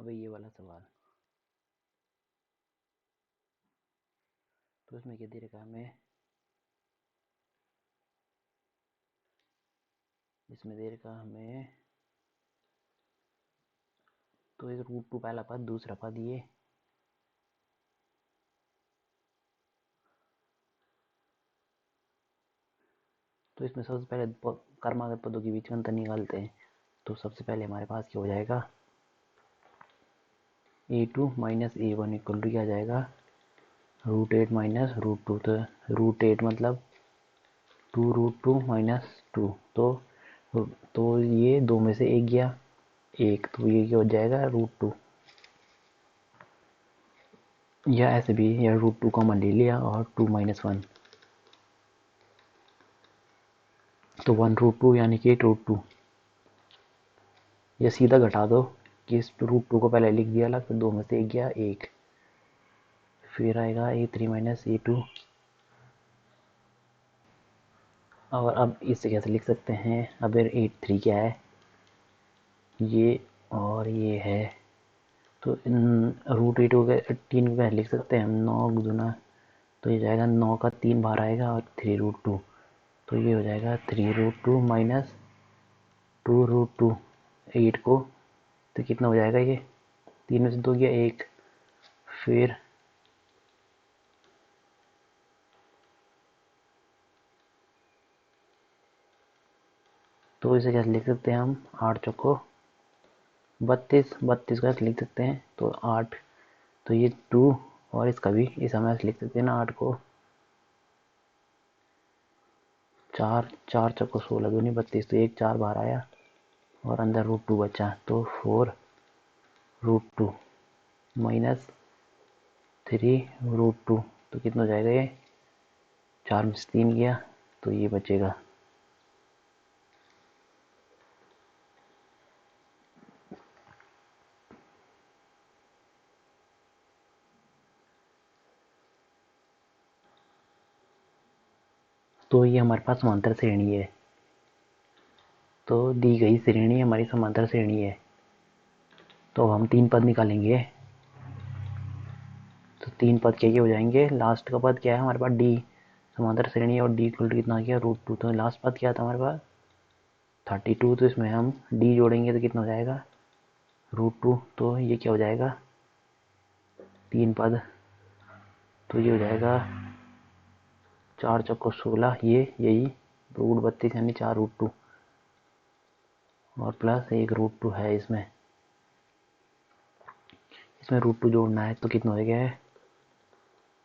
अब ये वाला सवाल, तो इसमें क्या दे रखा हमें, इसमें दे रखा हमें तो एक √2 पहला पद, दूसरा पद ये, तो इसमें सबसे पहले कर्मागत पदों के बीच में अंतर निकालते हैं। तो सबसे पहले हमारे पास क्या हो जाएगा, a2 minus a1 equal to क्या आ जाएगा, √8 माइनस √2। तो √8 मतलब 2√2 माइनस 2, तो ये दो में से एक गया, एक, तो ये क्या हो जाएगा √2, या ऐसे भी, या √2 कॉमन ले लिया और 2 माइनस 1, तो 1√2 यानी कि 8√2, या सीधा घटा दो कि इस √2 को पहले लिख दिया अलग, फिर दो में से एक गया एक, फिर आएगा a3 माइनस a2। और अब इसे कैसे लिख सकते हैं, अब a3 क्या है, ये और ये है, तो √8 को 3 को लिख सकते हैं हम, 9 गुना, तो ये जाएगा 9 का 3 बार आएगा और 3√2, तो ये हो जाएगा 3√2 माइनस 2√2, 8 को, तो कितना हो जाएगा, ये 3 में से 2 गया 1, फिर तो इसे कैसे लिख सकते हैं हम, 8 चौको 32, 32 का लिख सकते हैं, तो 8, तो ये 2, और इसका भी इस हम ऐसे लिख सकते हैं ना, 8 को 4, 4 चौको 16 दूनी 32, तो 1 4 बाहर आया और अंदर √2 बचा, तो 4√2 माइनस 3√2, तो कितना हो जाएगा, ये 4 में से 3 गया, तो ये बचेगा। तो ये हमारे पास समांतर श्रेणी है, तो दी गई श्रेणी हमारी समांतर श्रेणी है, तो हम 3 पद निकालेंगे, तो 3 पद क्या हो जाएंगे, लास्ट का पद क्या है हमारे पास, डी, समांतर श्रेणी, और डी इक्वल टू कितना किया, √2, तो लास्ट पद क्या था हमारे पास 32, तो इसमें हम डी जोड़ेंगे तो कितना हो जाएगा √2, तो ये क्या हो जाएगा 3 पद, तो ये हो जाएगा 4 चौको 16, ये यही √32 यानी 4√2, और प्लस एक √2 है इसमें √2 जोड़ना है, तो कितना हो गया है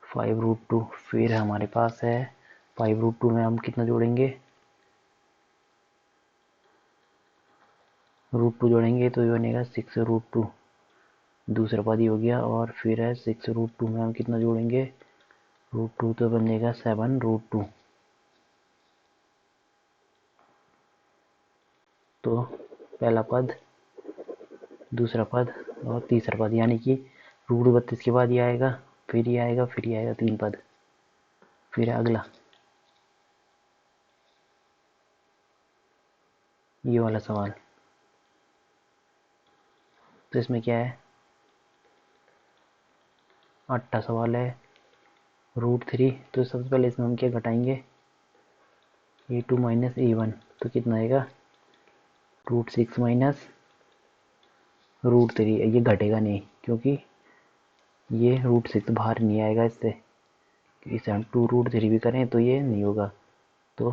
5√2, फिर हमारे पास है 5√2 में हम कितना जोड़ेंगे, √2 जोड़ेंगे तो ये बनेगा 6√2, दूसरा पद ही हो गया, और फिर है 6√2 में हम कितना जोड़ेंगे, √2, तो बनेगा 7√2, तो पहला पद, दूसरा पद और तीसरा पद, यानी कि √32 के बाद ये आएगा, फिर ये आएगा, फिर ये आएगा 3 पद, फिर अगला ये वाला सवाल, तो इसमें क्या है 8वां सवाल है √3, तो सबसे पहले इसमें हम क्या घटाएंगे, a2 माइनस a1, तो कितना आएगा √6 माइनस √3, ये घटेगा नहीं क्योंकि ये √6 बाहर नहीं आएगा इससे, इसे हम 2√3 भी करें तो ये नहीं होगा, तो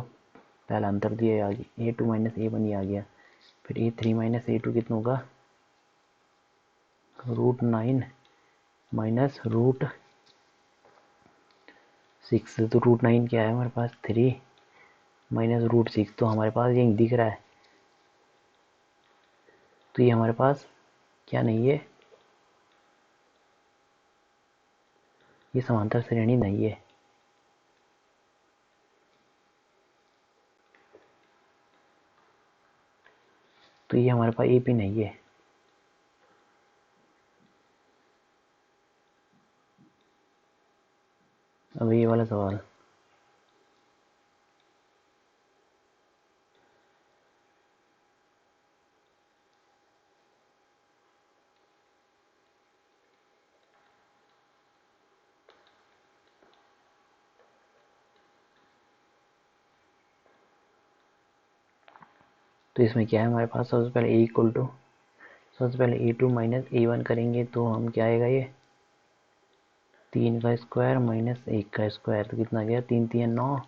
पहला अंतर दिया आ गया, a2 माइनस a1 ये आ गया, फिर a3 माइनस a2 कितना होगा √9 माइनस √6, तो √9 क्या है हमारे पास 3 माइनस √6, तो हमारे पास यही दिख रहा है, तो ये हमारे पास क्या नहीं है, ये समांतर श्रेणी नहीं है, तो ये हमारे पास AP नहीं है। अब ये वाला सवाल, तो इसमें क्या है हमारे पास, सबसे पहले ए इक्वल टू, सबसे पहले A2 माइनस A1 करेंगे तो हम क्या आएगा, ये 3 का स्क्वायर माइनस 1 का स्क्वायर, तो कितना गया, 3 3 9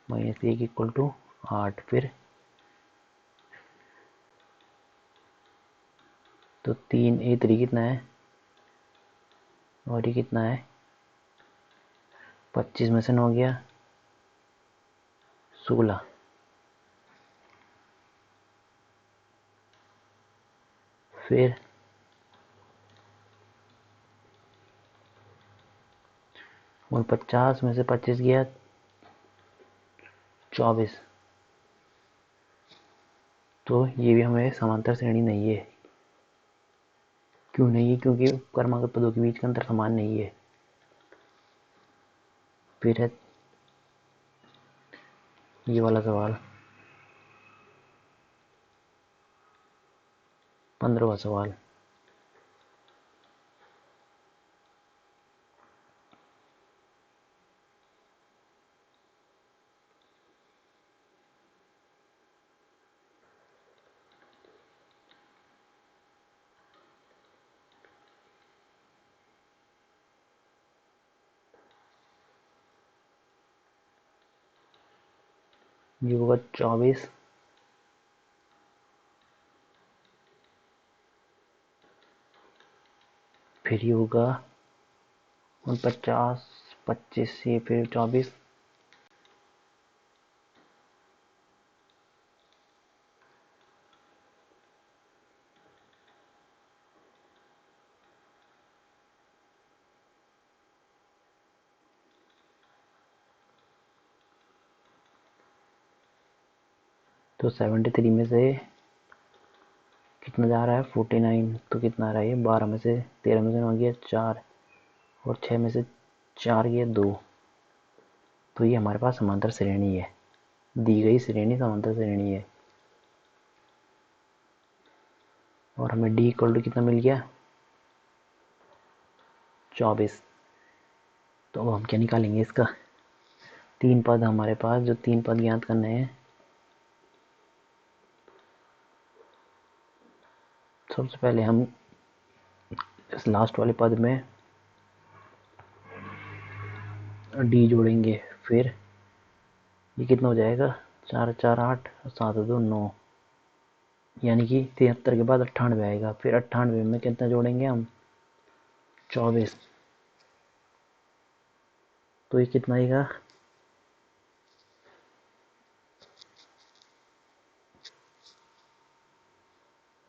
माइनस 1 इक्वल टू 8। फिर तो 3 A3 कितना है, और ये कितना है 25 में से 9 गया 16। फिर 49 में से 25 गया 24। तो ये भी हमें समांतर श्रेणी नहीं है। क्यों नहीं है, क्योंकि क्रमागत पदों के बीच का अंतर समान नहीं है। फिर है ये वाला सवाल, 15वां सवाल। ये होगा 24, फिर ये होगा 49, 25 से फिर 24, तो 73 में से कितना जा रहा है 49, तो कितना आ रहा है ये 12 में से 13 में से 9 गया 4, और 6 में से 4 गया 2। तो ये हमारे पास समांतर श्रेणी है, दी गई श्रेणी समांतर श्रेणी है। और हमें डी इक्वल टू कितना मिल गया 24। तो अब हम क्या निकालेंगे इसका, तीन पद हमारे पास, जो तीन पद ज्ञात करने हैं। सबसे पहले हम इस लास्ट वाले पद में डी जोड़ेंगे। फिर ये कितना हो जाएगा, 4 4 8 7 2 9, यानी कि 73 के बाद 98 आएगा। फिर 98 में कितना जोड़ेंगे हम 24, तो ये कितना आएगा,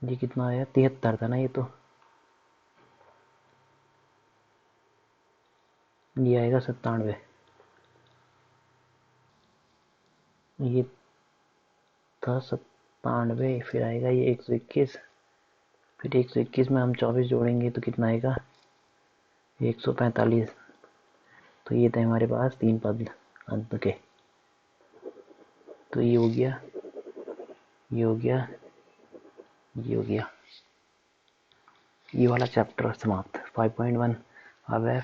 ये कितना आया 73 था ना ये, तो ये आएगा 97। ये था 97, फिर आएगा ये 121, फिर 121 में हम 24 जोड़ेंगे तो कितना आएगा 145। तो ये थे हमारे पास तीन पद अंत के। तो ये हो गया, ये हो गया, ये हो गया, ये वाला चैप्टर समाप्त 5.1। अब है